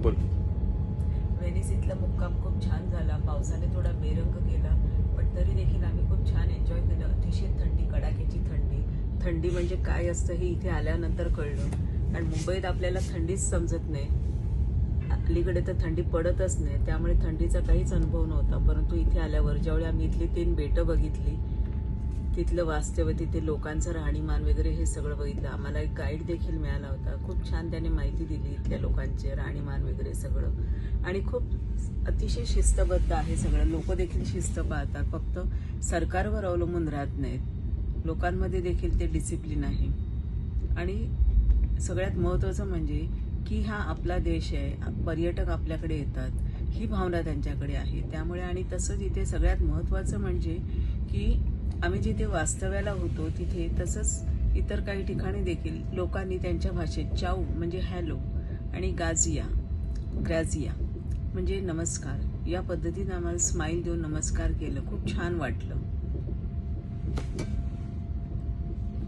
बोल. व्हेनिस इथला मुक्काम खूप छान झाला. पावसाने थोडा बेरंग केला, पण तरी देखील आम्ही खूप छान एन्जॉय केलं. अतिशय थंडी, कडाक्याची थंडी. थंडी म्हणजे काय असतं हे इथे आल्यानंतर कळलं. कारण मुंबईत आपल्याला थंडीच समजत नाही, अलीकडे तर थंडी पडतच नाही, त्यामुळे थंडीचा काहीच अनुभव नव्हता. परंतु इथे आल्यावर ज्यावेळी आम्ही इथली 3 बेटं बघितली, तिथलं वास्तव्य, तिथे लोकांचं राहणीमान वगैरे हे सगळं बघितलं. आम्हाला एक गाईड देखील मिळाला होता. खूप छान त्याने माहिती दिली इथल्या लोकांचे राहणीमान वगैरे सगळं. आणि खूप अतिशय शिस्तबद्ध आहे सगळं. लोक देखील शिस्त पाळतात, फक्त सरकारवर अवलंबून राहत नाहीत. लोकांमध्ये देखील ते डिसिप्लिन आहे. आणि सगळ्यात महत्त्वाचं म्हणजे की हा आपला देश आहे, पर्यटक आपल्याकडे येतात, ही भावना त्यांच्याकडे आहे. त्यामुळे आणि तसंच इथे सगळ्यात महत्त्वाचं म्हणजे की आम्ही जिथे वास्तव्याला होतो तिथे तसंच इतर काही ठिकाणी देखील लोकांनी त्यांच्या भाषेत चाऊ म्हणजे हॅलो आणि ग्रॅझिया म्हणजे नमस्कार, या पद्धतीने आम्हाला स्माईल देऊन नमस्कार केलं. खूप छान वाटलं.